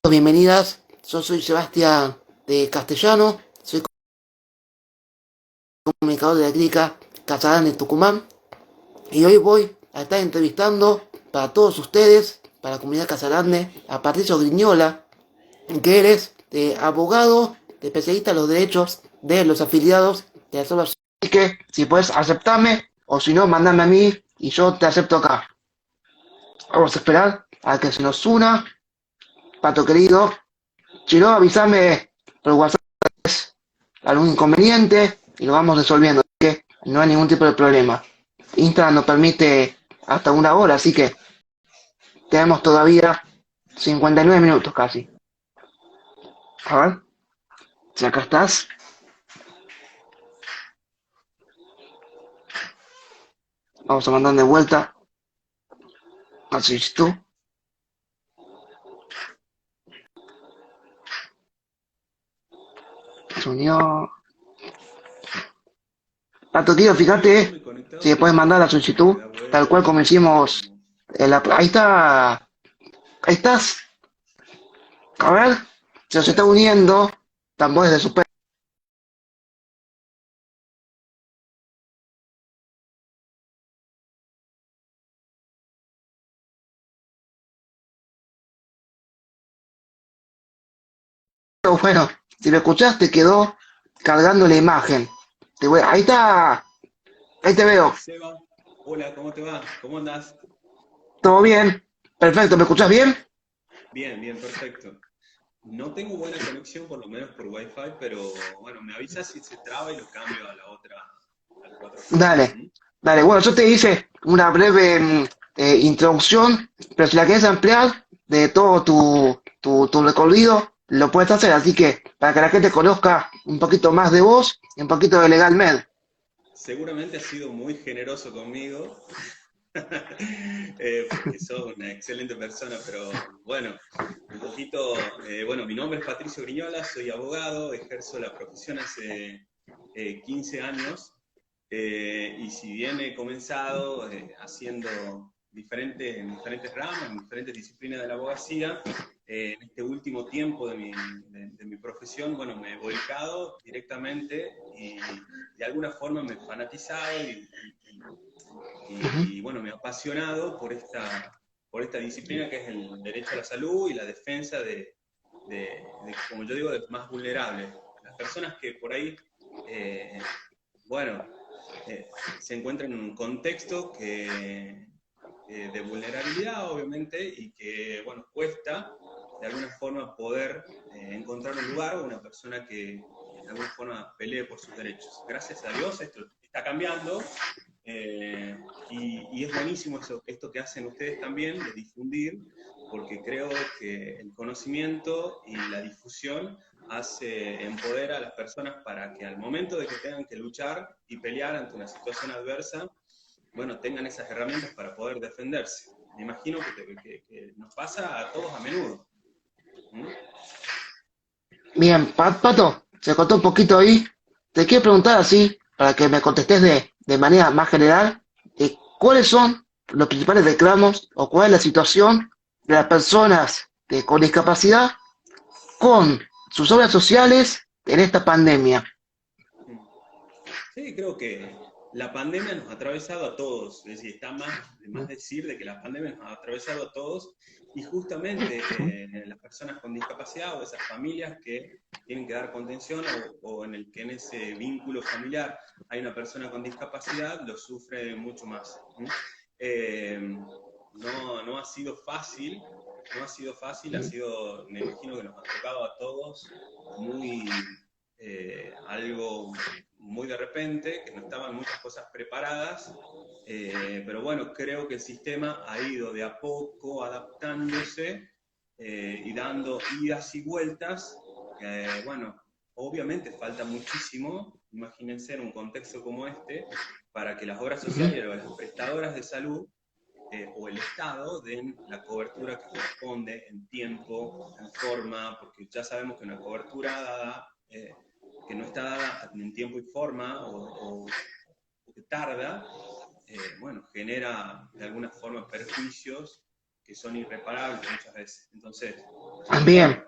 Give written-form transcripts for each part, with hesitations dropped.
Bienvenidas, yo soy Sebastián de Castellano, soy comunicador de la clínica Catalán de Tucumán y hoy voy a estar entrevistando para todos ustedes, para la comunidad catalana, a Patricio Griñola, que eres abogado, especialista en los derechos de los afiliados de la salvación. Así que si puedes aceptarme o si no, mandame a mí y yo te acepto acá. Vamos a esperar a que se nos una, Pato querido. Si no, avísame por WhatsApp algún inconveniente y lo vamos resolviendo, así que no hay ningún tipo de problema. Instagram nos permite hasta una hora, así que tenemos todavía 59 minutos casi. A ver, si acá estás. Vamos a mandar de vuelta. Así es tú. Se unió. Pato, tío, fíjate si puedes mandar la solicitud, tal cual como hicimos. Ahí está. Ahí estás. A ver, se nos está uniendo. Tambores de super. Bueno, si lo escuchaste, quedó cargando la imagen. Ahí está. Ahí te veo. Seba, hola, ¿cómo te va? ¿Cómo andás? ¿Todo bien? Perfecto, ¿me escuchás bien? Bien, bien, perfecto. No tengo buena conexión, por lo menos por Wi-Fi, pero bueno, me avisas si se traba y lo cambio a a la 4G. Dale, ¿Mm? dale. Bueno, yo te hice una breve introducción, pero si la quieres ampliar de todo tu recorrido, lo puedes hacer. Así que para que la gente conozca un poquito más de vos y un poquito de Legal Med. Seguramente has sido muy generoso conmigo, porque sos una excelente persona, pero bueno, un poquito, bueno, mi nombre es Patricio Griñola, soy abogado, ejerzo la profesión hace 15 años. Y si bien he comenzado haciendo en diferentes ramas, en diferentes disciplinas de la abogacía, en este último tiempo de mi profesión, bueno, me he volcado directamente y de alguna forma me he fanatizado Ujú, bueno, me he apasionado por esta disciplina que es el derecho a la salud y la defensa como yo digo, de los más vulnerables. Las personas que por ahí, bueno, se encuentra en un contexto de vulnerabilidad, obviamente, y que, bueno, cuesta de alguna forma poder encontrar un lugar o una persona que de alguna forma pelee por sus derechos. Gracias a Dios esto está cambiando y es buenísimo esto que hacen ustedes también, de difundir, porque creo que el conocimiento y la difusión empodera a las personas para que al momento de que tengan que luchar y pelear ante una situación adversa, bueno, tengan esas herramientas para poder defenderse. Me imagino que nos pasa a todos a menudo. ¿Mm? bien, Pato, se cortó un poquito ahí. Te quiero preguntar así, para que me contestes de manera más general, ¿cuáles son los principales reclamos o cuál es la situación de las personas con discapacidad con sus obras sociales en esta pandemia? Mm. Sí, creo que la pandemia nos ha atravesado a todos, es decir, está de más decir de que la pandemia nos ha atravesado a todos y justamente las personas con discapacidad o esas familias que tienen que dar contención o en el que en ese vínculo familiar hay una persona con discapacidad, lo sufre mucho más. ¿Mm? Eh, no ha sido fácil, no ha sido fácil, ha sido, me imagino que nos ha tocado a todos algo muy de repente, que no estaban muchas cosas preparadas, pero bueno, creo que el sistema ha ido de a poco adaptándose y dando idas y vueltas. Bueno, obviamente falta muchísimo, imagínense en un contexto como este, para que las obras sociales o las prestadoras de salud o el Estado den la cobertura que corresponde en tiempo, en forma, porque ya sabemos que una cobertura dada, que no está dada en tiempo y forma o que tarda, bueno, genera de alguna forma perjuicios que son irreparables muchas veces. Entonces, Bien. bueno,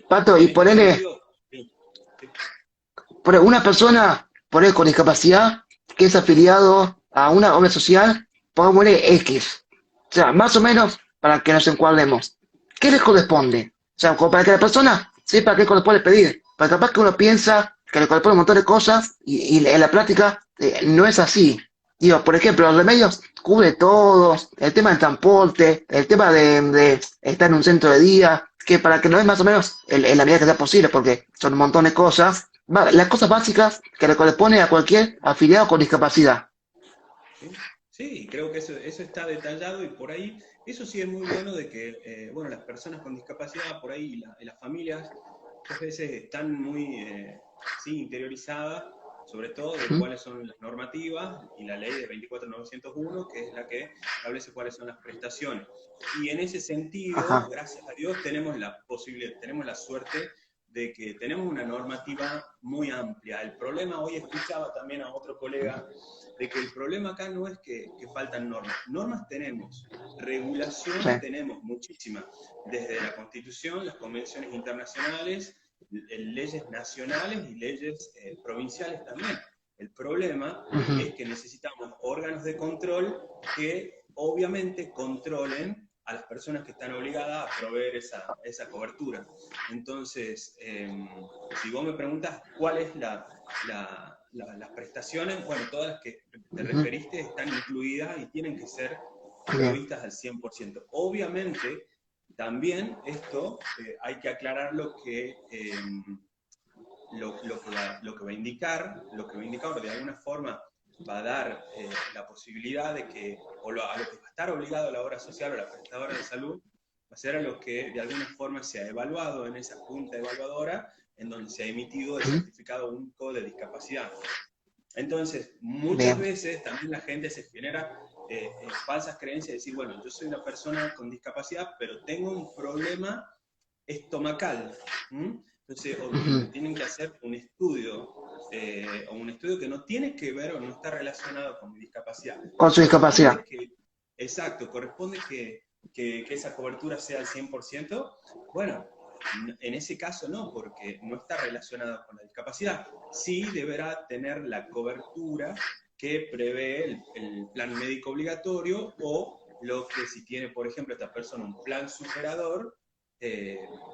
Pato, y en este ponele, sentido, sí, sí, una persona, ponele con discapacidad, que es afiliado a una obra social, pongámosle X. O sea, más o menos para que nos encuadremos. ¿Qué les corresponde? O sea, como para que la persona sepa qué corresponde pedir. Porque capaz que uno piensa que le corresponde un montón de cosas y en la práctica no es así. Digo, por ejemplo, los remedios cubre todo, el tema del transporte, el tema de estar en un centro de día, que para que no es más o menos en la medida que sea posible, porque son un montón de cosas, las cosas básicas que le corresponde a cualquier afiliado con discapacidad. sí, sí, creo que eso está detallado y por ahí, eso sí es muy bueno de que, bueno, las personas con discapacidad por ahí y las familias muchas veces están muy, sí, interiorizadas, sobre todo de ¿Mm? cuáles son las normativas y la ley de 24.901, que es la que establece cuáles son las prestaciones. Y en ese sentido, Ajá. gracias a Dios, tenemos la posibilidad, tenemos la suerte de que tenemos una normativa muy amplia. El problema, hoy escuchaba también a otro colega, de que el problema acá no es que faltan normas. Normas tenemos, Sí. regulación tenemos muchísima, desde la Constitución, las convenciones internacionales, leyes nacionales y leyes provinciales también. El problema Ujú. es que necesitamos órganos de control que obviamente controlen a las personas que están obligadas a proveer esa cobertura. Entonces, si vos me preguntas cuál es las prestaciones, bueno, todas las que te Ujú. referiste están incluidas y tienen que ser Bien. provistas al 100%. Obviamente, también esto hay que aclarar lo que va a indicar, lo que va a indicar, o de alguna forma va a dar la posibilidad de que, a lo que va a estar obligado la obra social o la prestadora de salud, va a ser a lo que de alguna forma se ha evaluado en esa junta evaluadora, en donde se ha emitido el Ujú. certificado único de discapacidad. Entonces, muchas Bien. veces también la gente se genera falsas creencias de decir, bueno, yo soy una persona con discapacidad, pero tengo un problema estomacal. ¿M? Entonces, me Ujú. tienen que hacer un estudio, o un estudio que no tiene que ver o no está relacionado con mi discapacidad. Con su discapacidad. Corresponde que, exacto, corresponde que esa cobertura sea al 100%. Bueno, en ese caso no, porque no está relacionado con la discapacidad. Sí deberá tener la cobertura que prevé el plan médico obligatorio o lo que si tiene, por ejemplo, esta persona un plan superador,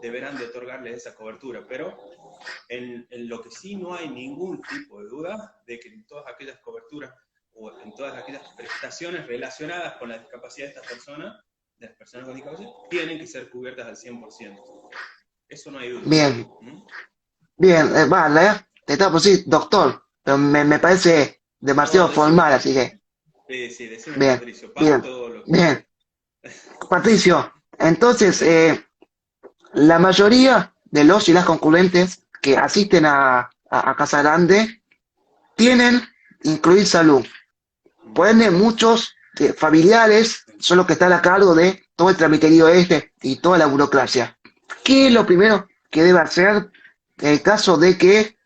deberán de otorgarle esa cobertura. Pero en lo que sí no hay ningún tipo de duda de que en todas aquellas coberturas o en todas aquellas prestaciones relacionadas con la discapacidad de estas personas, de las personas con discapacidad, tienen que ser cubiertas al 100%. Eso no hay duda. Bien. ¿Mm? Bien. Vale, te estaba por decir doctor, pero me parece No, demasiado decime, formal, así que. sí, decime Bien. Patricio, Bien. Pato, lo que Bien. quieras. Patricio, entonces, la mayoría de los y las concurrentes que asisten a Casa Grande tienen incluir salud. Mm, Por ende, muchos familiares son los que están a cargo de todo el tramiterío y toda la burocracia. ¿Qué es lo primero que debe hacer en el caso de que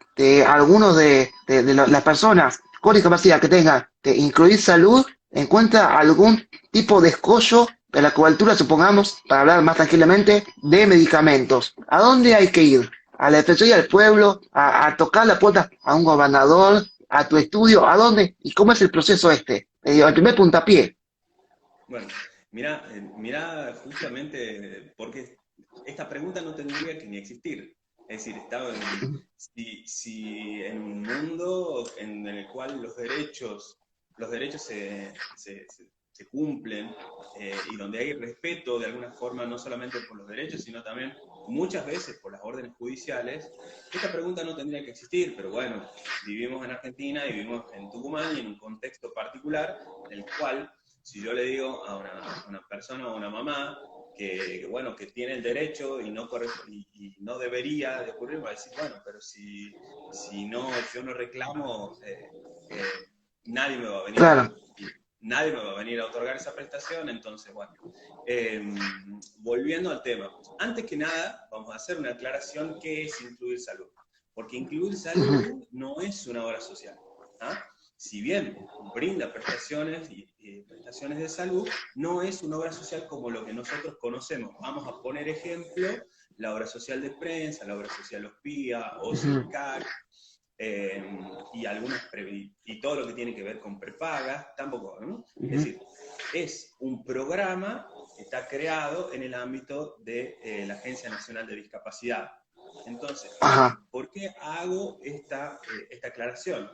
algunos de las personas con discapacidad que tengan de incluir salud encuentra algún tipo de escollo de la cobertura, supongamos, para hablar más tranquilamente, de medicamentos? ¿A dónde hay que ir? ¿A la Defensoría del Pueblo? ¿A tocar la puerta a un gobernador? ¿A tu estudio? ¿A dónde? ¿Y cómo es el proceso este? El primer puntapié. Bueno, mira justamente porque esta pregunta no tendría que ni existir. Es decir, si en un mundo en el cual los derechos se cumplen, y donde hay respeto de alguna forma, no solamente por los derechos, sino también muchas veces por las órdenes judiciales, esta pregunta no tendría que existir, pero bueno, vivimos en Argentina y vivimos en Tucumán y en un contexto particular en el cual si yo le digo a una persona o a una mamá bueno, que tiene el derecho y no debería de ocurrir, va a decir, bueno, pero si no, yo no reclamo, nadie me va a venir Claro, nadie me va a venir a otorgar esa prestación, entonces, bueno. Eh, Volviendo al tema, pues, antes que nada, vamos a hacer una aclaración: ¿qué es incluir salud? Porque incluir ujú, salud no es una obra social. ¿Ah? si bien brinda prestaciones y prestaciones de salud, no es una obra social como lo que nosotros conocemos. Vamos a poner ejemplo, la obra social de prensa, la obra social OSPIA, OSICAC, y y todo lo que tiene que ver con prepagas, tampoco, ¿no? Es decir, es un programa que está creado en el ámbito de la Agencia Nacional de Discapacidad. Entonces, ¿por qué hago esta aclaración?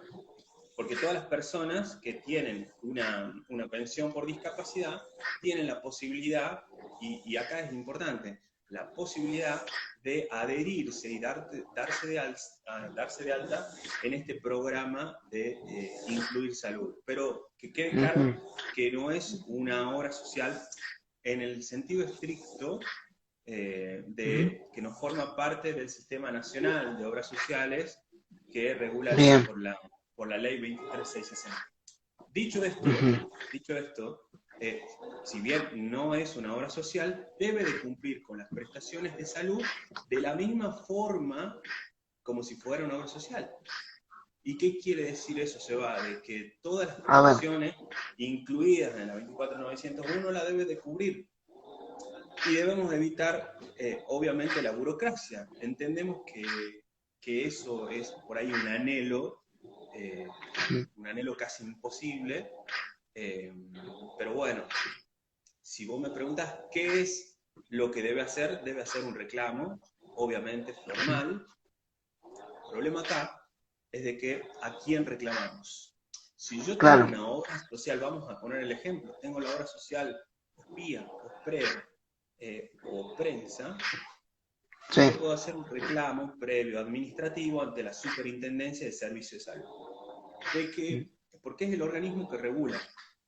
Porque todas las personas que tienen una pensión por discapacidad tienen la posibilidad, y acá es importante, la posibilidad de adherirse y darse de alta en este programa de Incluir Salud. Pero que quede claro que no es una obra social en el sentido estricto que nos forma parte del Sistema Nacional de Obras Sociales que regula por la Ley 23660. Dicho esto, si bien no es una obra social, debe de cumplir con las prestaciones de salud de la misma forma como si fuera una obra social. ¿Y qué quiere decir eso, Seba? De que todas las prestaciones incluidas en la 24901 la debe de cubrir. Y debemos evitar, obviamente, la burocracia. Entendemos que eso es por ahí un anhelo casi imposible, pero bueno, si vos me preguntas qué es lo que debe hacer un reclamo, obviamente formal. El problema acá es de que ¿a quién reclamamos? Si yo tengo una obra social, vamos a poner el ejemplo, tengo la obra social OSPIA, OSPRED, o prensa, yo puedo hacer un reclamo previo administrativo ante la Superintendencia de Servicios de Salud, porque es el organismo que regula.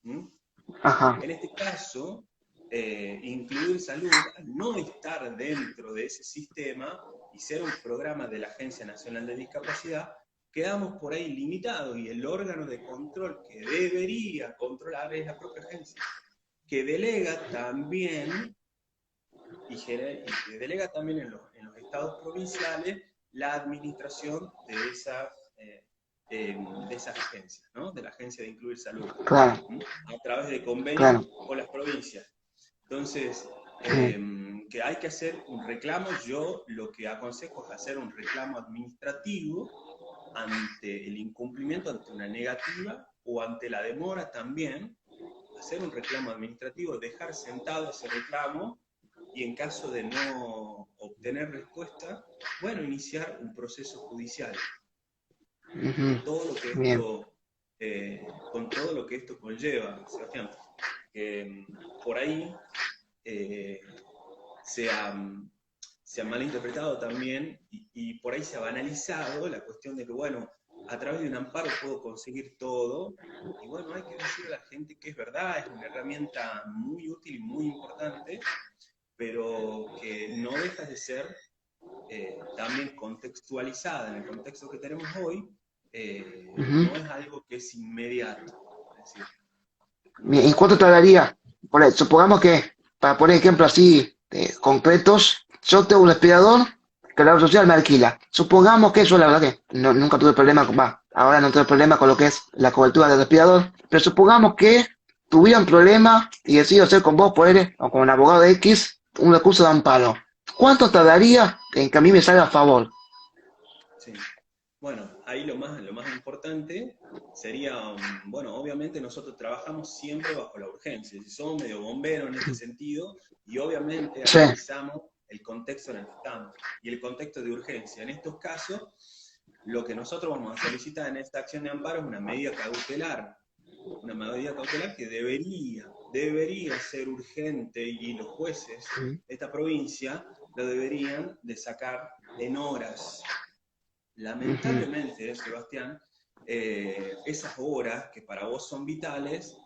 En este caso, Incluir Salud, al no estar dentro de ese sistema y ser un programa de la Agencia Nacional de Discapacidad, quedamos por ahí limitados, y el órgano de control que debería controlar es la propia agencia, que delega también y delega también en los estados provinciales la administración de esas agencias, ¿no? De la Agencia de Incluir Salud, a través de convenios con las provincias. Entonces, que hay que hacer un reclamo, yo lo que aconsejo es hacer un reclamo administrativo ante el incumplimiento, ante una negativa o ante la demora también, hacer un reclamo administrativo, dejar sentado ese reclamo, y en caso de no obtener respuesta, bueno, iniciar un proceso judicial. Con todo lo que esto conlleva, Sebastián. Por ahí se ha malinterpretado también, y por ahí se ha banalizado la cuestión de que, bueno, a través de un amparo puedo conseguir todo, y bueno, hay que decir a la gente que es verdad, es una herramienta muy útil y muy importante, pero que no deja de ser también contextualizada en el contexto que tenemos hoy, no es algo que es inmediato. Es decir, ¿y cuánto tardaría? Supongamos que, para poner ejemplos así concretos, yo tengo un respirador que la obra social me alquila. Supongamos que eso, la verdad que nunca tuve problema ahora no tuve problema con lo que es la cobertura del respirador, pero supongamos que tuviera un problema y decido hacer con vos, o con un abogado de X, un recurso de amparo. ¿Cuánto tardaría en que a mí me salga a favor? Sí. Bueno, ahí lo más importante sería, bueno, obviamente nosotros trabajamos siempre bajo la urgencia, si somos medio bomberos en este sentido, y obviamente analizamos el contexto en el que estamos, y el contexto de urgencia. En estos casos, lo que nosotros vamos a solicitar en esta acción de amparo es una medida cautelar que debería ser urgente, y los jueces de esta provincia lo deberían de sacar en horas. Lamentablemente, Sebastián, esas horas que para vos son vitales,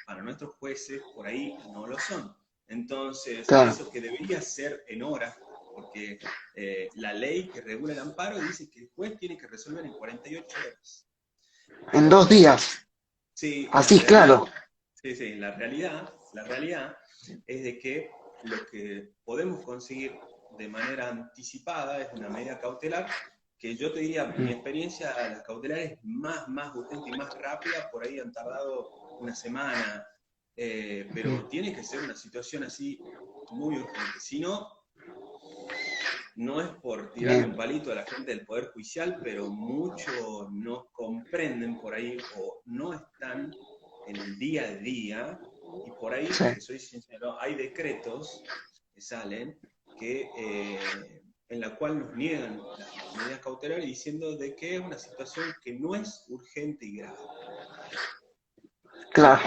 para nuestros jueces por ahí no lo son. Entonces, eso que debería ser en horas, porque la ley que regula el amparo dice que el juez tiene que resolver en 48 horas. En 2 días. Sí, así, claro. Sí, la realidad es de que lo que podemos conseguir de manera anticipada es una medida cautelar que yo te diría, mi experiencia, las cautelares más urgente y más rápida, por ahí han tardado una semana, pero tiene que ser una situación así muy urgente. Si no, no es por tirarle un Bien. palito a la gente del Poder Judicial, pero muchos no comprenden por ahí o no están en el día a día, y por ahí, Sí. te soy sincero, hay decretos que salen que, en la cual nos niegan las medidas cautelares diciendo de que es una situación que no es urgente y grave. Claro.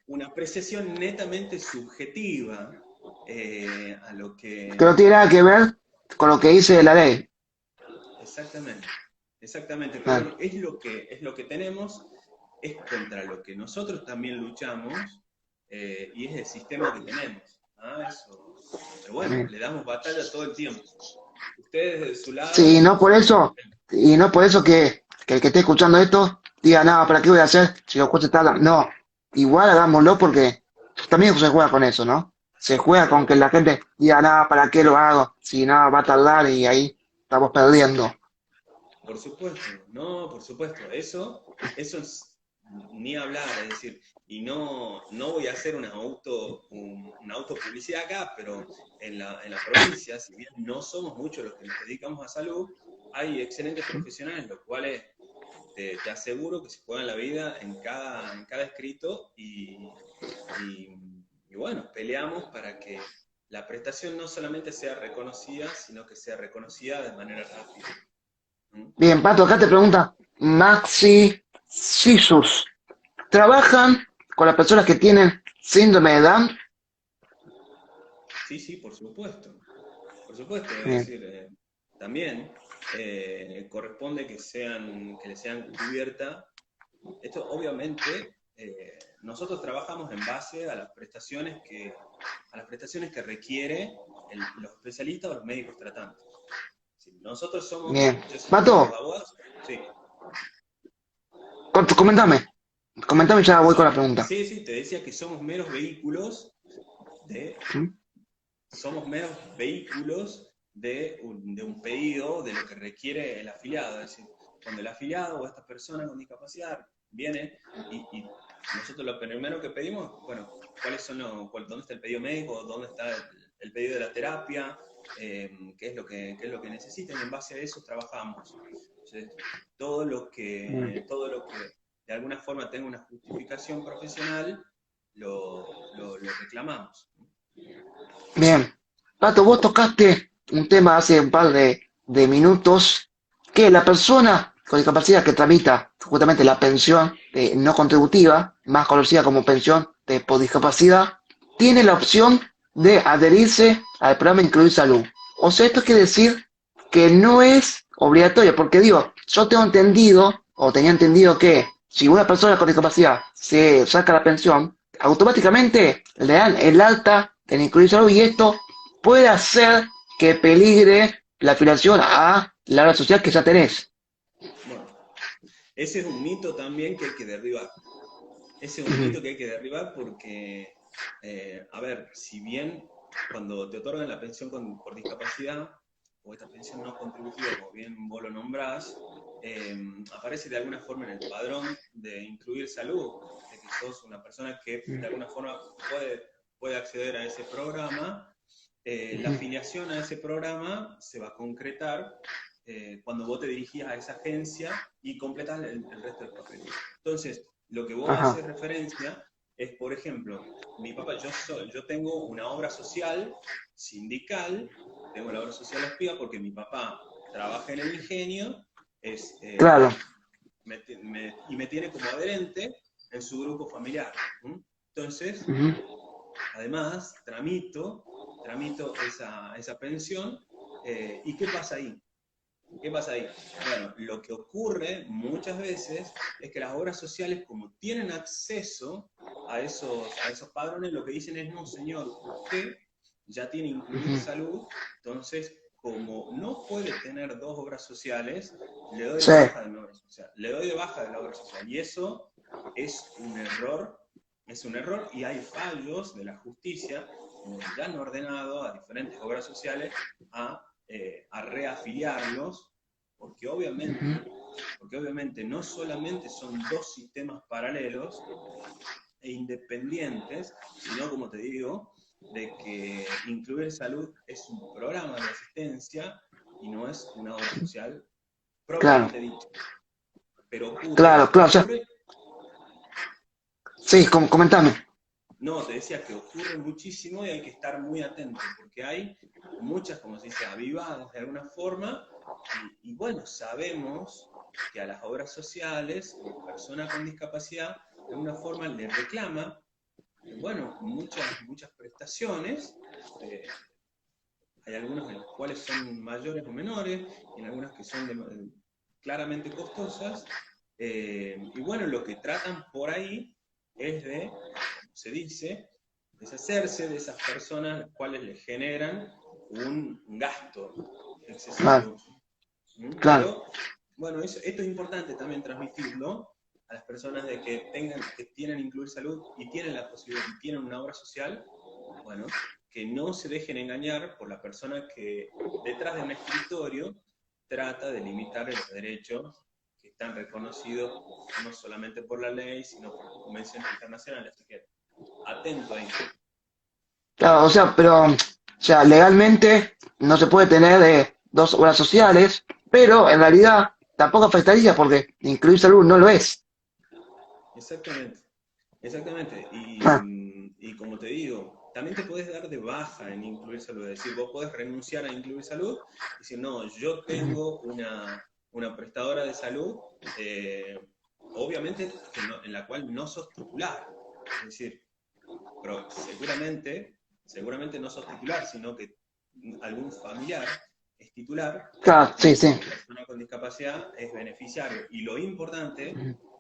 Una apreciación netamente subjetiva a lo Que no que... tiene nada que ver con lo que dice la ley. Exactamente, exactamente, pero Claro. es lo que tenemos, es contra lo que nosotros también luchamos, y es el sistema que tenemos. ¿Ah? Eso. Pero bueno, Bien. le damos batalla todo el tiempo. Ustedes de su Sí, lado, nosotros también. y no por eso que el que esté escuchando esto diga, no, ¿para qué voy a hacer si los jueces tardan? No, igual hagámoslo porque también se juega con eso, ¿no? Se juega con que la gente diga, no, ¿para qué lo hago? Si no, va a tardar y ahí estamos perdiendo. Por supuesto, no, por supuesto, eso es ni hablar, es decir, y no voy a hacer una autopublicidad acá, pero en la provincia, si bien no somos muchos los que nos dedicamos a salud, hay excelentes profesionales, los cuales te aseguro que se juegan la vida en cada escrito y, y bueno, peleamos para que la prestación no solamente sea reconocida, sino que sea reconocida de manera rápida. ¿Mm? Bien, Pato, acá te pregunta Maxi Sisus. ¿Trabajan con las personas que tienen síndrome de Down? Sí, sí, por supuesto. Por supuesto, es Bien, decir, también corresponde que le sean cubierta. Esto obviamente, nosotros trabajamos en base a las prestaciones que requiere los especialistas o los médicos tratantes. Si nosotros somos, bien. yo siempre digo, Pato, los abogados, sí. coméntame. Coméntame y ya voy con la pregunta. Sí, sí, te decía que de ¿Mm? somos meros vehículos de un pedido de lo que requiere el afiliado. Es decir, cuando el afiliado o esta persona con discapacidad viene y nosotros lo primero que pedimos, bueno, ¿dónde está el pedido médico? ¿Dónde está el pedido de la terapia? ¿Qué es lo que necesitan? Y en base a eso trabajamos. Entonces, todo lo que de alguna forma tenga una justificación profesional, lo reclamamos. Bien. Pato, vos tocaste un tema hace un par de minutos, que la persona con discapacidad que tramita justamente la pensión no contributiva, más conocida como pensión por discapacidad, tiene la opción de adherirse al programa Incluir Salud. O sea, esto quiere decir que no es obligatorio, porque digo, yo tengo entendido, o tenía entendido que si una persona con discapacidad se saca la pensión, automáticamente le dan el alta en Incluir Salud y esto puede hacer que peligre la afiliación a la obra social que ya tenés. Bueno, ese es un mito también que hay que derribar. Ese es un Ujú. mito que hay que derribar porque, a ver, si bien cuando te otorgan la pensión por discapacidad, o esta pensión no contributiva, como bien vos lo nombrás, aparece de alguna forma en el padrón de incluir salud, de que sos una persona que de alguna forma puede acceder a ese programa. La afiliación a ese programa se va a concretar cuando vos te dirigís a esa agencia y completas el resto del papel. Entonces, lo que vos Ajá, haces referencia es, por ejemplo, mi papá, yo tengo una obra social sindical, tengo la obra social activa porque mi papá trabaja en el ingenio, es, claro. y me tiene como adherente en su grupo familiar. ¿Mm? Entonces, Ujú, además, tramito esa pensión, ¿y qué pasa ahí? ¿Qué pasa ahí? Bueno, lo que ocurre muchas veces es que las obras sociales, como tienen acceso a esos padrones, lo que dicen es, no, señor, usted ya tiene incluir ujú. salud, entonces, como no puede tener dos obras sociales, le doy de Sí, baja de mi obra social, le doy de baja de la obra social. Y eso es un error y hay fallos de la justicia en donde ya han ordenado a diferentes obras sociales a reafiliarlos porque obviamente, no solamente son dos sistemas paralelos e independientes, sino, como te digo, de que Incluir Salud es un programa de asistencia y no es una obra social Claro, propiamente dicha. Pero claro, claro, o sea, ocurre, sí, comentame. no, te decía que ocurre muchísimo y hay que estar muy atentos, porque hay muchas, como se dice, avivadas de alguna forma, y bueno, sabemos que a las obras sociales, la persona con discapacidad, de alguna forma le reclama, bueno, muchas prestaciones, hay algunas en las cuales son mayores o menores, y en algunas que son claramente costosas, y bueno, lo que tratan por ahí es de, como se dice, deshacerse de esas personas las cuales les generan un gasto Claro, excesivo. ¿Mm? claro. Pero, bueno, esto es importante también transmitirlo a las personas de que tienen Incluir Salud y tienen la posibilidad, y tienen una obra social, bueno, que no se dejen engañar por la persona que detrás de un escritorio trata de limitar los derechos que están reconocidos no solamente por la ley, sino por convenciones internacionales. Así que atento ahí. Claro, o sea, pero, o sea, legalmente no se puede tener dos obras sociales, pero en realidad tampoco afectaría porque incluir salud no lo es. Exactamente, exactamente. Ah, Y como te digo, también te puedes dar de baja en Incluir Salud. Es decir, vos podés renunciar a Incluir Salud y decir, no, yo tengo una prestadora de salud, obviamente en la cual no sos titular. Es decir, pero seguramente no sos titular, sino que algún familiar es titular claro, sí, y sí. la persona con discapacidad es beneficiario. Y lo importante,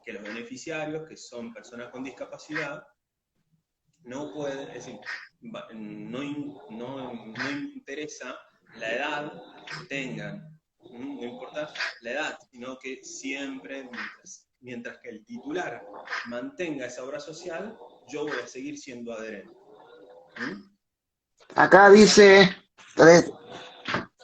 que los beneficiarios, que son personas con discapacidad, no pueden, es decir, no interesa la edad que tengan, no importa la edad, sino que siempre, mientras que el titular mantenga esa obra social, yo voy a seguir siendo adherente. ¿Mm? Acá dice, tal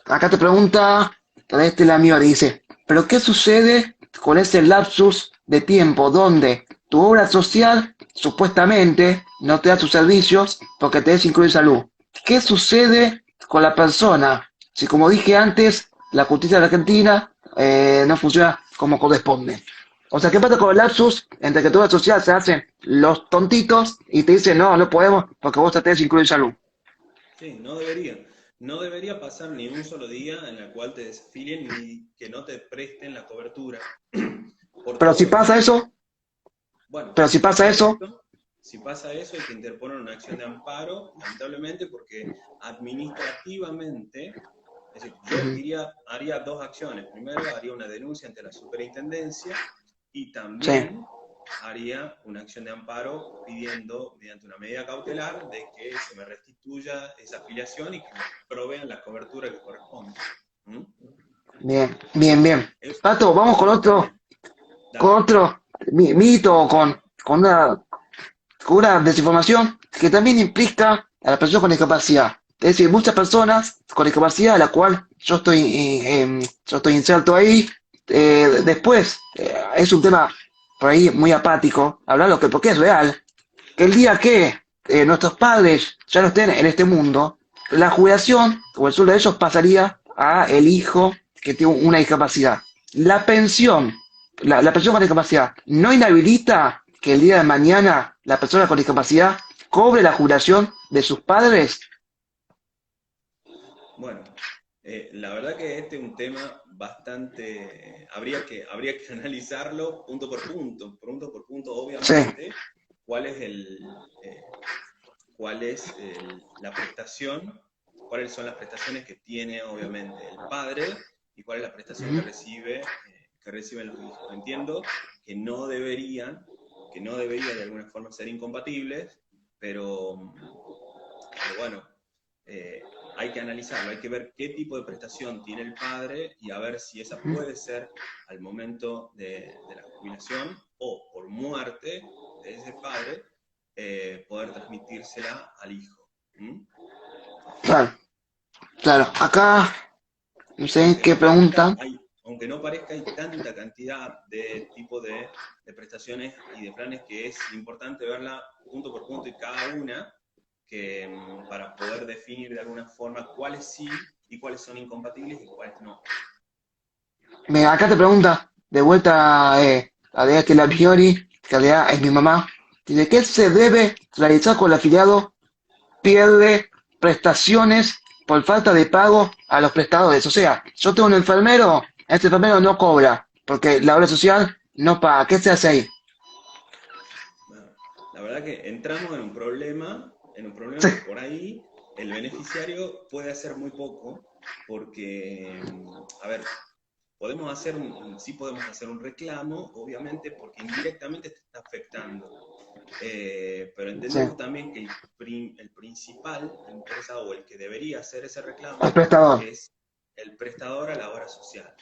acá te pregunta, la mía dice, pero ¿qué sucede con ese lapsus de tiempo donde tu obra social supuestamente no te da tus servicios porque te desincluye salud? ¿Qué sucede con la persona? Si como dije antes, la justicia de Argentina no funciona como corresponde. O sea, ¿qué pasa con el lapsus entre que tu obra social se hacen los tontitos y te dicen no, no podemos porque vos te desincluye salud? Sí, no debería. No debería pasar ni un solo día en el cual te desafilien ni que no te presten la cobertura. Porque Pero si pasa obviamente, eso, bueno, pero si pasa eso, si pasa eso hay que interponer una acción de amparo, lamentablemente, porque administrativamente, es decir, yo haría dos acciones. Primero, haría una denuncia ante la superintendencia y sí. también haría una acción de amparo pidiendo, mediante una medida cautelar, de que se me restituya esa afiliación y que me provean la cobertura que corresponde. ¿Mm? Bien, bien, bien. Pato, vamos Eso es importante. con Dale. otro mito, o con una desinformación que también implica a la persona con discapacidad. Es decir, muchas personas con discapacidad, a la cual yo estoy inserto ahí, después es un tema por ahí muy apático, hablarlo que porque es real, que el día que nuestros padres ya no estén en este mundo, la jubilación o el sueldo de ellos pasaría a el hijo que tiene una discapacidad. La pensión, la persona con discapacidad, no inhabilita que el día de mañana la persona con discapacidad cobre la jubilación de sus padres. Bueno, la verdad que este es un tema bastante, habría que analizarlo punto por punto, Sí, obviamente, cuál es la prestación, cuáles son las prestaciones que tiene obviamente el padre y cuál es la prestación que reciben los hijos. Entiendo que no debería de alguna forma ser incompatibles, pero bueno, hay que analizarlo, hay que ver qué tipo de prestación tiene el padre y a ver si esa puede ser al momento de la jubilación o por muerte de ese padre, poder transmitírsela al hijo. ¿Mm? claro, claro. Acá, no sé Porque qué después preguntan. aunque no parezca, hay tanta cantidad de tipos de prestaciones y de planes que es importante verla punto por punto y cada una, que para poder definir de alguna forma cuáles sí y cuáles son incompatibles y cuáles no. Acá te pregunta, de vuelta, Adea que la Fiori, que Adea es mi mamá, dice, ¿qué se debe realizar con el afiliado pierde prestaciones por falta de pago a los prestadores? O sea, yo tengo un enfermero, este enfermero no cobra, porque la obra social no paga. ¿Qué se hace ahí? Bueno, la verdad que entramos en un Sí, problema que por ahí el beneficiario puede hacer muy poco, porque, a ver, sí podemos hacer un reclamo, obviamente, porque indirectamente te está afectando. Pero sí, entendemos también que el principal interesado o el que debería hacer ese el reclamo prestador. es el prestador a la obra social.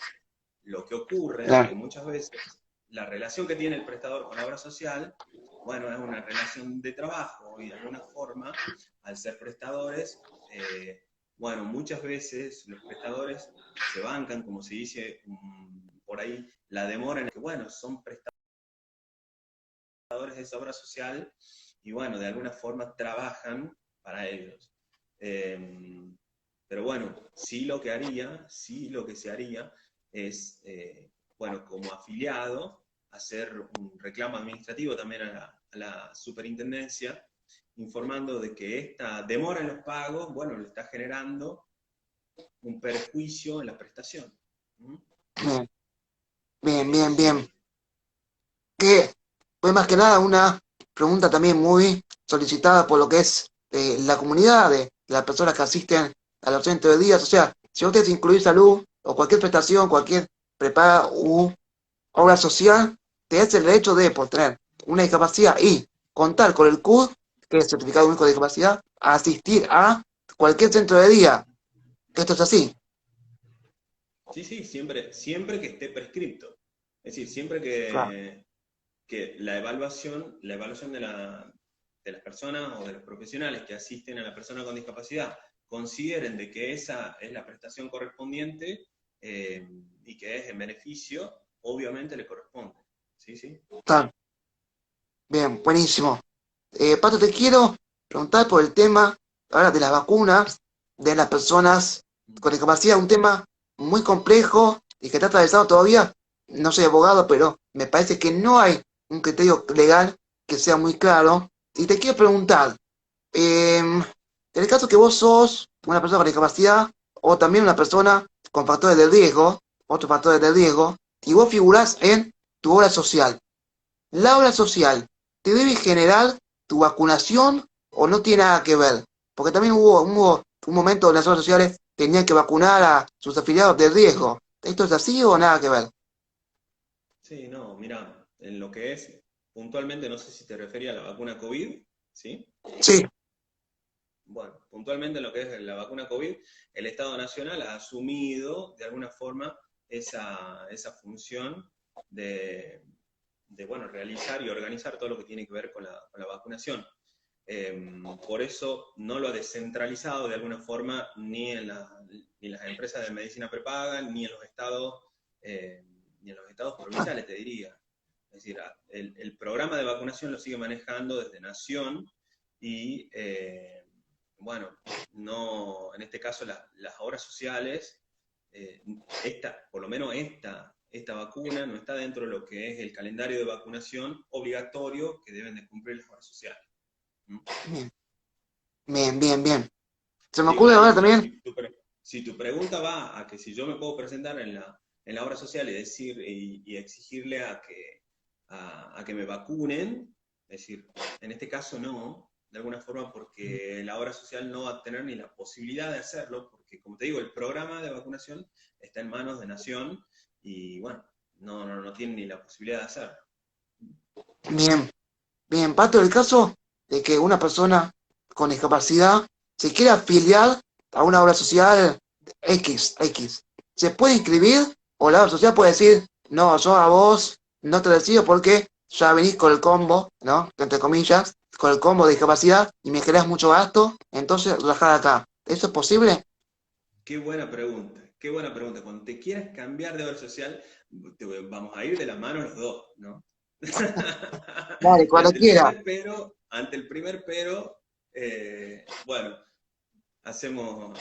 Lo que ocurre Claro. que muchas veces la relación que tiene el prestador con la obra social, bueno, es una relación de trabajo y de alguna forma, al ser prestadores, bueno, muchas veces los prestadores se bancan, como se dice por ahí, la demora en que, bueno, son prestadores de esa obra social y, bueno, de alguna forma trabajan para ellos. Pero bueno, sí lo que se haría es, bueno, como afiliado, hacer un reclamo administrativo también a la superintendencia, informando de que esta demora en los pagos, bueno, le está generando un perjuicio en la prestación. ¿Mm? Bien, bien, Eso bien, bien. sí. Que fue más que nada una pregunta también muy solicitada por lo que es la comunidad de las personas que asisten a los centros de días. O sea, si ustedes incluir salud o cualquier prestación, cualquier prepaga u obra social, te es el derecho de por tener una discapacidad y contar con el CUD, que es Certificado Único de Discapacidad, a asistir a cualquier centro de día. Esto es así. Sí, sí, siempre que esté prescripto. Es decir, siempre Claro. que la evaluación de las personas o de los profesionales que asisten a la persona con discapacidad consideren de que esa es la prestación correspondiente y que es en beneficio, obviamente le corresponde. ¿Sí, sí? Está bien, buenísimo. Pato, te quiero preguntar por el tema ahora de las vacunas de las personas con discapacidad, un tema muy complejo y que está atravesado todavía. No soy abogado, pero me parece que no hay un criterio legal que sea muy claro. Y te quiero preguntar, en el caso que vos sos una persona con discapacidad o también una persona con factores de riesgo, otros factores de riesgo, y vos figurás en tu obra social. La obra social, ¿te debe generar tu vacunación o no tiene nada que ver? Porque también hubo un momento donde las obras sociales tenían que vacunar a sus afiliados de riesgo. ¿Esto es así o nada que ver? Sí, no, mira, en lo que es puntualmente, no sé si te refería a la vacuna COVID, ¿sí? Sí, Bueno, puntualmente en lo que es la vacuna COVID, el Estado Nacional ha asumido de alguna forma esa función de, bueno, realizar y organizar todo lo que tiene que ver con la vacunación. Por eso no lo ha descentralizado de alguna forma ni en las empresas de medicina prepaga, eh, ni en los estados provinciales, te diría. Es decir, el programa de vacunación lo sigue manejando desde Nación y, bueno, no, en este caso las obras sociales, por lo menos esta vacuna no está dentro de lo que es el calendario de vacunación obligatorio que deben de cumplir las obras sociales. ¿Mm? bien, bien, bien, bien. Se me ocurre ahora Igual, también, si tu pregunta va a que si yo me puedo presentar en la obra social y decir y exigirle a que me vacunen, es decir, en este caso no, de alguna forma porque la obra social no va a tener ni la posibilidad de hacerlo, porque como te digo, el programa de vacunación está en manos de Nación y bueno, no tiene ni la posibilidad de hacerlo. bien, bien, Pato, el caso de que una persona con discapacidad se quiera afiliar a una obra social X. ¿Se puede inscribir o la obra social puede decir, no, yo a vos no te decido porque ya venís con el combo, ¿no? Entre comillas, con el combo de discapacidad y me generas mucho gasto, entonces rajá de acá. ¿Eso es posible? Qué buena pregunta, qué buena pregunta. Cuando te quieras cambiar de obra social, vamos a ir de la mano los dos, ¿no? Dale, cuando quiera. Ante el primer pero, bueno, hacemos,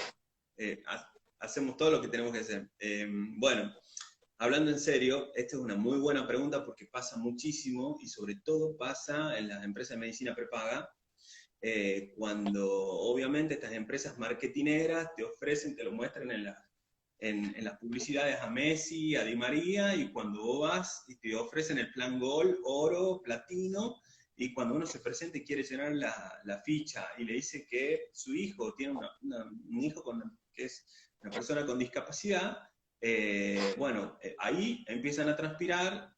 hacemos todo lo que tenemos que hacer. Bueno, hablando en serio, esta es una muy buena pregunta porque pasa muchísimo y sobre todo pasa en las empresas de medicina prepaga, cuando obviamente estas empresas marketineras te ofrecen, te lo muestran en las publicidades a Messi, a Di María, y cuando vos vas y te ofrecen el plan Gold, oro, platino, y cuando uno se presenta y quiere llenar la ficha y le dice que su hijo tiene un hijo que es una persona con discapacidad, bueno, ahí empiezan a transpirar,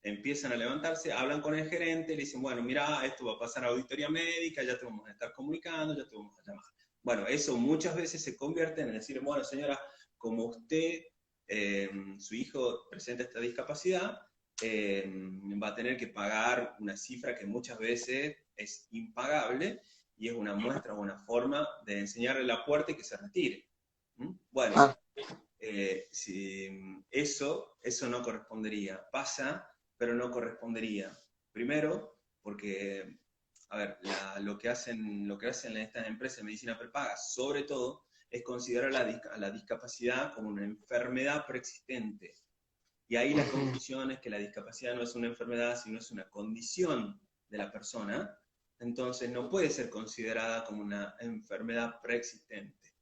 empiezan a levantarse, hablan con el gerente, le dicen, bueno, mira, esto va a pasar a auditoría médica, ya te vamos a estar comunicando, ya te vamos a llamar. Bueno, eso muchas veces se convierte en decir, bueno, señora, como usted, su hijo presenta esta discapacidad, va a tener que pagar una cifra que muchas veces es impagable y es una muestra o una forma de enseñarle la puerta y que se retire. Bueno, Ah, si eso no correspondería. Pasa, pero no correspondería. Primero, porque, a ver, lo que hacen estas empresas de medicina prepaga, sobre todo, es considerar la discapacidad como una enfermedad preexistente. Y ahí la confusión es que la discapacidad no es una enfermedad, sino es una condición de la persona. Entonces no puede ser considerada como una enfermedad preexistente.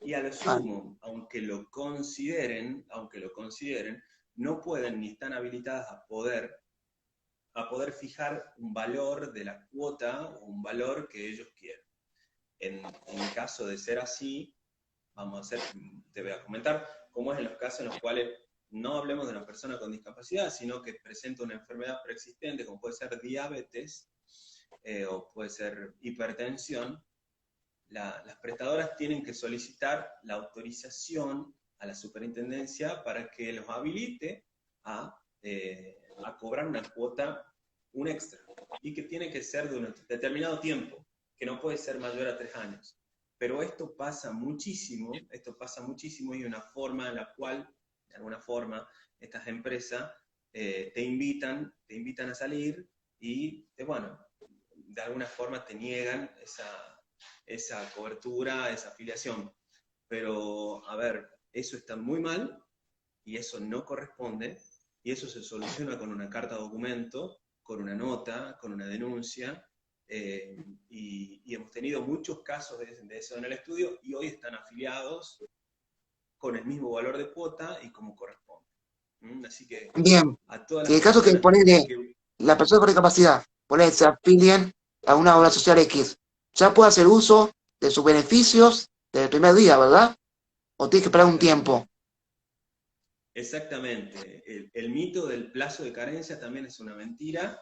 Y a lo ah, sumo, aunque lo consideren, no pueden ni están habilitadas a poder fijar un valor de la cuota o un valor que ellos quieran. En caso de ser así, te voy a comentar cómo es en los casos en los cuales no hablemos de una persona con discapacidad, sino que presenta una enfermedad preexistente, como puede ser diabetes o puede ser hipertensión. Las prestadoras tienen que solicitar la autorización a la superintendencia para que los habilite a cobrar una cuota, un extra, y que tiene que ser de un determinado tiempo, que no puede ser mayor a 3 años. Pero esto pasa muchísimo y una forma en la cual, de alguna forma, estas empresas te invitan a salir y, bueno, de alguna forma te niegan esa cobertura, esa afiliación. Pero, a ver, eso está muy mal y eso no corresponde y eso se soluciona con una carta documento, con una nota, con una denuncia, y hemos tenido muchos casos de eso en el estudio y hoy están afiliados con el mismo valor de cuota y como corresponde. Así que bien. a todas En las el caso que personas ponele que... la persona con discapacidad, ponele, se afilien a una obra social X, ya puede hacer uso de sus beneficios desde el primer día, ¿verdad? O tiene que esperar un tiempo. Exactamente. El mito del plazo de carencia también es una mentira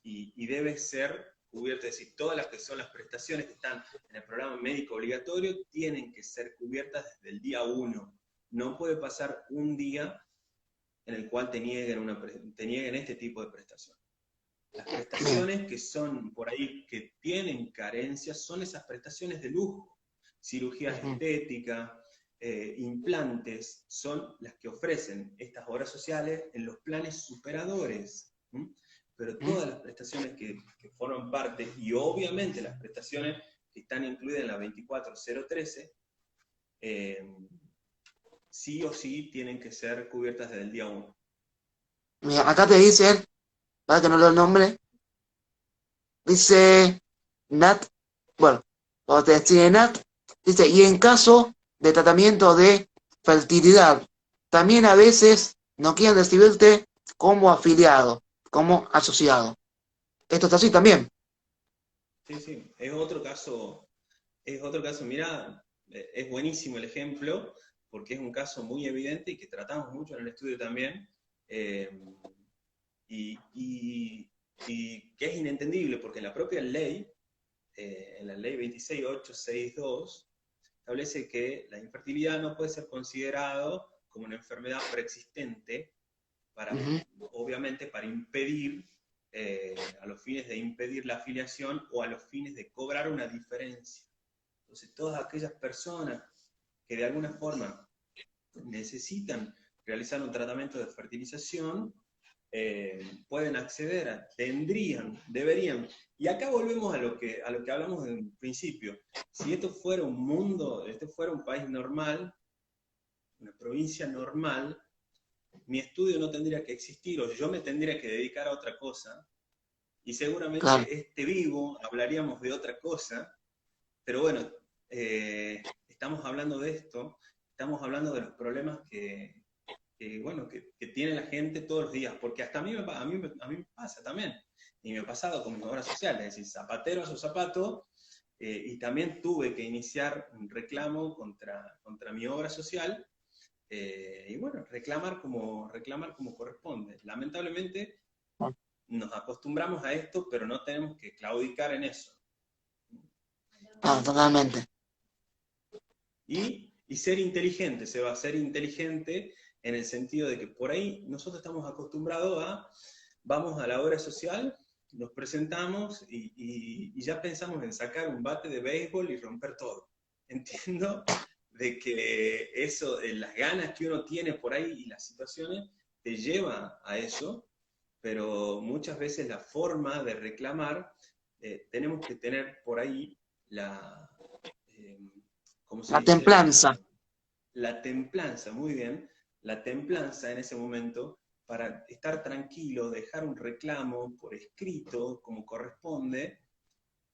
y debe ser cubierta. Es decir, todas las que son las prestaciones que están en el programa médico obligatorio tienen que ser cubiertas desde el día 1. No puede pasar un día en el cual te nieguen este tipo de prestaciones. Las Bien. prestaciones que son por ahí, que tienen carencias, son esas prestaciones de lujo. Cirugías estéticas, implantes, son las que ofrecen estas obras sociales en los planes superadores. Pero todas las prestaciones que forman parte, y obviamente las prestaciones que están incluidas en la 24013, sí o sí tienen que ser cubiertas desde el día 1. Mira, acá te dicen, para que no lo nombre, dice Nat, bueno, cuando te decide Nat, dice, y en caso de tratamiento de fertilidad, también a veces no quieren recibirte como afiliado, como asociado. Esto está así también. Sí, sí, es otro caso, mira, es buenísimo el ejemplo, porque es un caso muy evidente y que tratamos mucho en el estudio también, eh, y que es inentendible, porque en la propia ley, en la ley 26862, establece que la infertilidad no puede ser considerado como una enfermedad preexistente Ujú. obviamente para impedir, a los fines de impedir la afiliación o a los fines de cobrar una diferencia. Entonces, todas aquellas personas que de alguna forma necesitan realizar un tratamiento de fertilización, pueden acceder, tendrían, deberían. Y acá volvemos a lo que hablamos en un principio. Si esto fuera un mundo, este fuera un país normal, una provincia normal, mi estudio no tendría que existir, o yo me tendría que dedicar a otra cosa, y Claro, seguramente vivo hablaríamos de otra cosa, pero bueno, estamos hablando de esto, estamos hablando de los problemas bueno, que tiene la gente todos los días, porque hasta a mí me pasa también, y me ha pasado con mis obras sociales, es decir, zapatero a su zapato, y también tuve que iniciar un reclamo contra mi obra social, y bueno, reclamar como corresponde. Lamentablemente nos acostumbramos a esto, pero no tenemos que claudicar en eso. claro, totalmente. Y ser inteligente, se va a ser inteligente en el sentido de que por ahí nosotros estamos acostumbrados vamos a la obra social, nos presentamos y ya pensamos en sacar un bate de béisbol y romper todo. Entiendo de que eso, las ganas que uno tiene por ahí y las situaciones, te lleva a eso, pero muchas veces la forma de reclamar, tenemos que tener por ahí eh, ¿cómo se La dice? templanza. La templanza, muy bien, la templanza en ese momento para estar tranquilo, dejar un reclamo por escrito como corresponde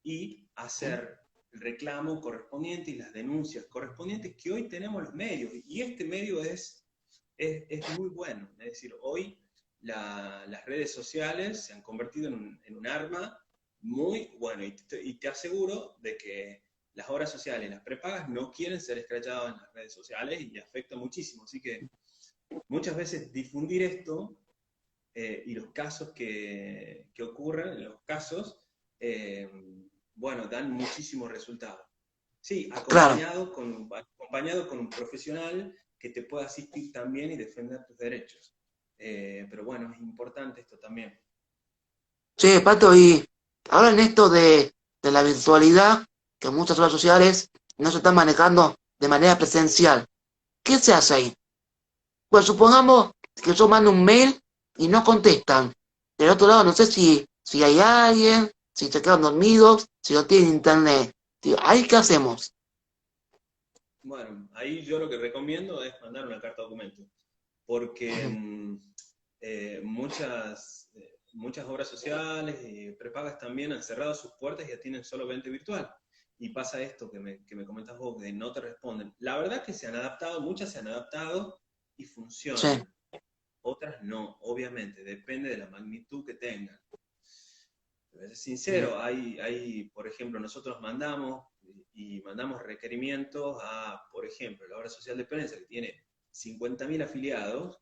y hacer el reclamo correspondiente y las denuncias correspondientes que hoy tenemos los medios. Y este medio es muy bueno. Es decir, hoy las redes sociales se han convertido en un arma muy bueno. Y te aseguro de que las obras sociales, las prepagas, no quieren ser escrachadas en las redes sociales y afecta muchísimo. Así que muchas veces difundir esto y los casos que ocurren, los casos, eh, bueno, dan muchísimos resultados. Sí, Claro. acompañado con un profesional que te pueda asistir también y defender tus derechos. Pero bueno, es importante esto también. Che, Pato, y ahora en esto de la virtualidad, que muchas redes sociales no se están manejando de manera presencial, ¿qué se hace ahí? Pues supongamos que yo mando un mail y no contestan. Del otro lado, no sé si hay alguien, si se quedan dormidos, si no tienen internet. Tío, ¿ahí qué hacemos? Bueno, ahí yo lo que recomiendo es mandar una carta documento, porque Ujú. muchas obras sociales y prepagas también han cerrado sus puertas y ya tienen solo venta virtual. Y pasa esto que me comentas vos, de no te responden. La verdad es que se han adaptado, muchas se han adaptado y Sí, funcionan. Otras no, obviamente, depende de la magnitud que tengan. Voy a ser mm, sincero, por ejemplo, nosotros mandamos requerimientos a, por ejemplo, la obra social de prensa, que tiene 50.000 afiliados,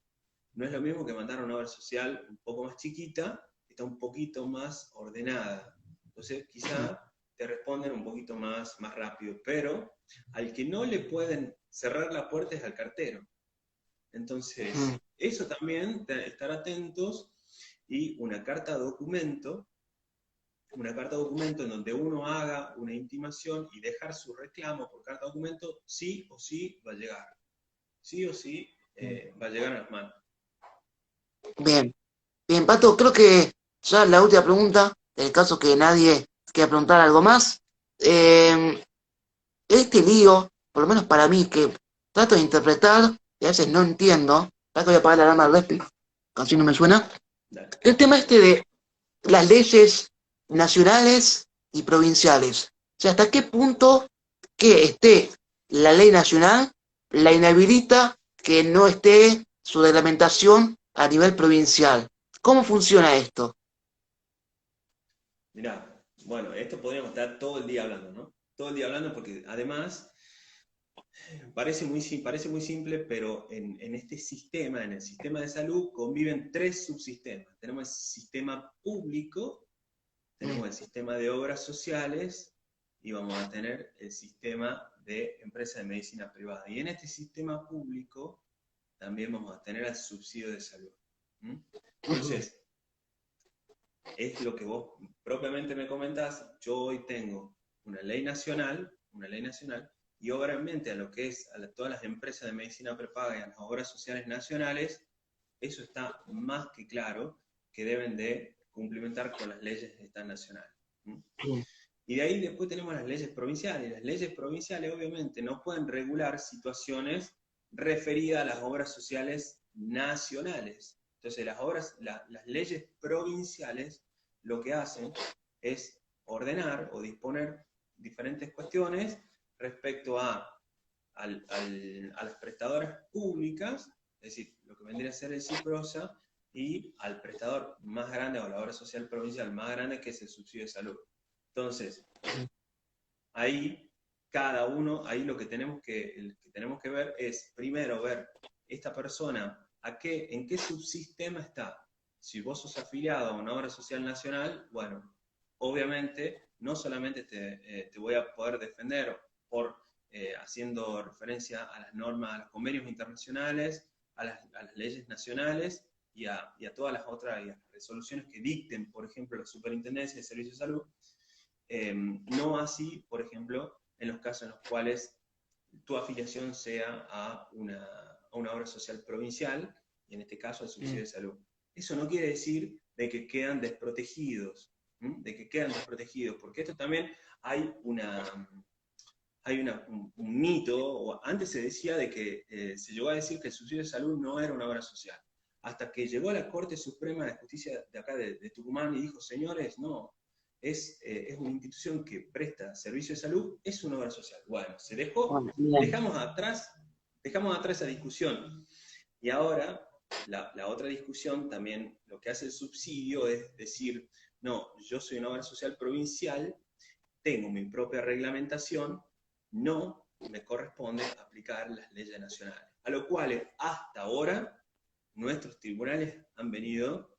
no es lo mismo que mandar una obra social un poco más chiquita, que está un poquito más ordenada. Entonces, mm, quizá te responden un poquito más rápido, pero al que no le pueden cerrar la puerta es al cartero. mm. Entonces, eso también, estar atentos y una carta documento en donde uno haga una intimación y dejar su reclamo por carta documento, sí o sí va a llegar. Sí o sí va a llegar a las manos. Bien, bien, Pato, creo que ya la última pregunta, en el caso que nadie quiera preguntar algo más. Eh, este lío, por lo menos para mí, que trato de interpretar y a veces no entiendo, para que voy a apagar la alarma del Respi, así no me suena. Dale. El tema este de las leyes nacionales y provinciales. O sea, hasta qué punto que esté la ley nacional la inhabilita que no esté su reglamentación a nivel provincial. ¿Cómo funciona esto? Mirá, bueno, esto podríamos estar todo el día hablando, ¿no? Todo el día hablando porque además parece muy simple, pero en este sistema, en el sistema de salud, conviven tres subsistemas. Tenemos el sistema público, Mm, tenemos el sistema de obras sociales y vamos a tener el sistema de empresas de medicina privada. Y en este sistema público también vamos a tener el subsidio de salud. ¿Mm? ujú, Entonces, es lo que vos propiamente me comentás. Yo hoy tengo una ley nacional y obviamente a lo que es todas las empresas de medicina prepaga y a las obras sociales nacionales, eso está más que claro que deben de cumplimentar con las leyes de Estado nacional. Y de ahí después tenemos las leyes provinciales. Las leyes provinciales obviamente no pueden regular situaciones referidas a las obras sociales nacionales. Entonces las leyes provinciales lo que hacen es ordenar o disponer diferentes cuestiones respecto a las prestadoras públicas, es decir, lo que vendría a ser el CIPROSA, y al prestador más grande o la obra social provincial más grande, que es el subsidio de salud. Entonces, ahí cada uno, ahí lo que tenemos que ver es, primero, ver esta persona en qué subsistema está. Si vos sos afiliado a una obra social nacional, bueno, obviamente no solamente te voy a poder defender haciendo referencia a las normas, a los convenios internacionales, a las leyes nacionales y a todas las otras resoluciones que dicten, por ejemplo, la Superintendencia de Servicios de Salud. No así, por ejemplo, en los casos en los cuales tu afiliación sea a una obra social provincial, y en este caso al subsidio de salud. Eso no quiere decir de que quedan desprotegidos, porque esto también hay un mito, o antes se decía de que se llegó a decir que el subsidio de salud no era una obra social, hasta que llegó a la Corte Suprema de Justicia de acá de Tucumán y dijo, señores, no, es una institución que presta servicio de salud, es una obra social. Bueno, dejamos atrás esa discusión. Y ahora, la otra discusión también, lo que hace el subsidio es decir, no, yo soy una obra social provincial, tengo mi propia reglamentación, no me corresponde aplicar las leyes nacionales. A lo cual, hasta ahora, nuestros tribunales han venido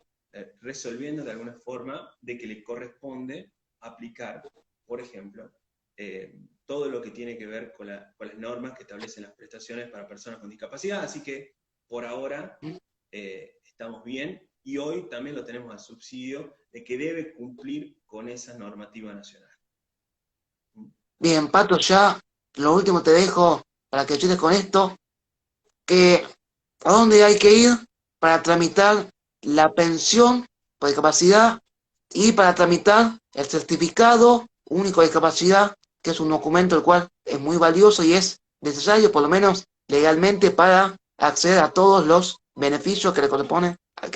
resolviendo de alguna forma de que le corresponde aplicar, por ejemplo, todo lo que tiene que ver con las normas que establecen las prestaciones para personas con discapacidad. Así que, por ahora, estamos bien, y hoy también lo tenemos al subsidio de que debe cumplir con esa normativa nacional. Bien, Pato, ya lo último te dejo para que ayudes con esto, que ¿a dónde hay que ir para tramitar la pensión por discapacidad y para tramitar el certificado único de discapacidad, que es un documento el cual es muy valioso y es necesario, por lo menos legalmente, para acceder a todos los beneficios que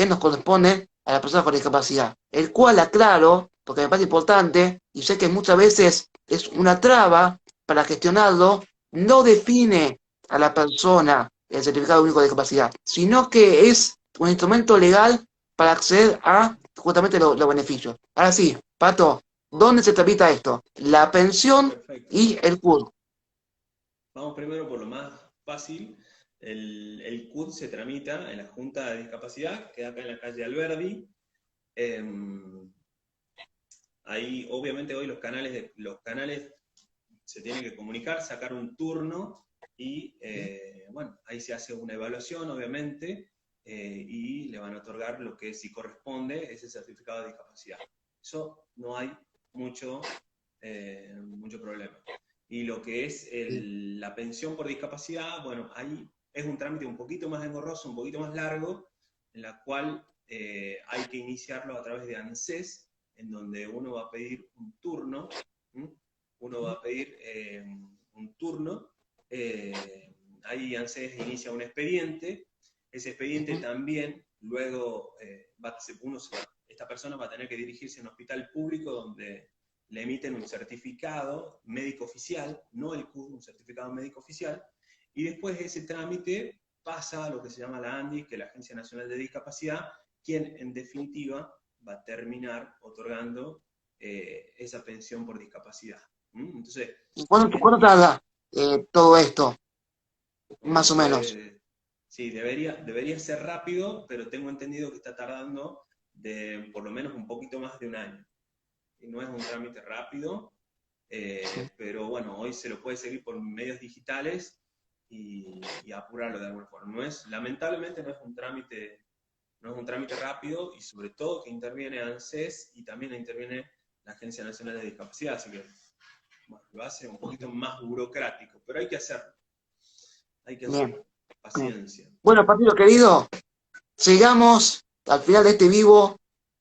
nos corresponden a las personas con discapacidad? El cual, aclaro, porque me parece importante, y sé que muchas veces es una traba para gestionarlo, no define a la persona el certificado único de discapacidad, sino que es un instrumento legal para acceder a justamente los beneficios. Ahora sí, Pato, ¿dónde se tramita esto? La pensión. Perfecto. Y el CUD. Vamos primero por lo más fácil. El CUD se tramita en la Junta de Discapacidad, que queda acá en la calle Alberdi. Ahí, obviamente, hoy los canales se tienen que comunicar, sacar un turno, y bueno, ahí se hace una evaluación, obviamente, y le van a otorgar lo que si corresponde ese certificado de discapacidad. Eso no hay mucho problema. Y lo que es la pensión por discapacidad, bueno, ahí es un trámite un poquito más engorroso, un poquito más largo, en la cual hay que iniciarlo a través de ANSES, en donde uno va a pedir un turno, ahí ANSES inicia un expediente, ese expediente también, luego esta persona va a tener que dirigirse a un hospital público donde le emiten un certificado médico oficial, no el CUD, un certificado médico oficial, y después ese trámite pasa a lo que se llama la ANDI, que es la Agencia Nacional de Discapacidad, quien en definitiva va a terminar otorgando esa pensión por discapacidad. Entonces, ¿Cuánto tarda todo esto? Más o menos. Sí, debería ser rápido, pero tengo entendido que está tardando de por lo menos un poquito más de un año. Y no es un trámite rápido, pero bueno, hoy se lo puede seguir por medios digitales y apurarlo de alguna forma. Lamentablemente no es un trámite rápido, y sobre todo que interviene ANSES y también interviene la Agencia Nacional de Discapacidad, así que bueno, lo hace un poquito más burocrático, pero hay que hacerlo, hay que Bien, hacerlo. bien. Paciencia. Bueno, Patito querido, llegamos al final de este vivo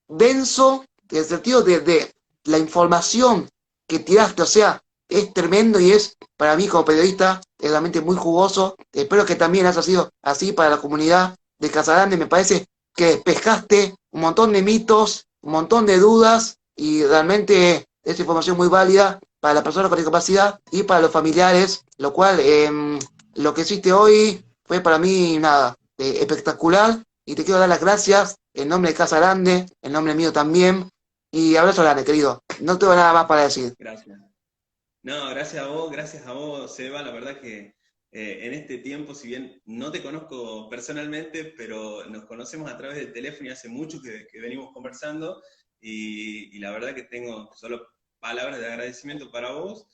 denso, en el sentido de la información que tiraste, o sea, es tremendo y es para mí como periodista realmente muy jugoso. Espero que también haya sido así para la comunidad de Casagrande. Me parece que pescaste un montón de mitos, un montón de dudas y realmente es información muy válida para las personas con discapacidad y para los familiares, lo cual lo que hiciste hoy fue para mí nada, espectacular y te quiero dar las gracias en nombre de Casa Grande, en nombre mío también. Y abrazo grande, querido. No tengo nada más para decir. Gracias. No, gracias a vos, Seba. La verdad que en este tiempo, si bien no te conozco personalmente, pero nos conocemos a través del teléfono y hace mucho que venimos conversando, y la verdad que tengo solo palabras de agradecimiento para vos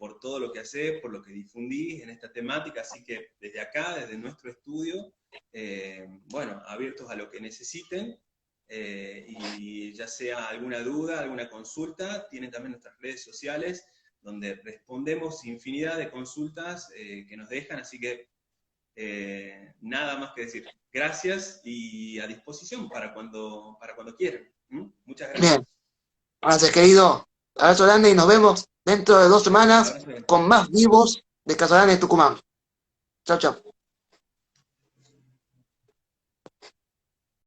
por todo lo que hacés, por lo que difundís en esta temática, así que desde acá, desde nuestro estudio, bueno, abiertos a lo que necesiten. Y ya sea alguna duda, alguna consulta, tienen también nuestras redes sociales donde respondemos infinidad de consultas que nos dejan, así que nada más que decir. Gracias y a disposición para cuando quieran. ¿Mm? Muchas Bien, gracias. gracias, querido. Abrazo grande y nos vemos dentro de 2 semanas Abrazo. con más vivos de Casa Grande de Tucumán. Chao, chao.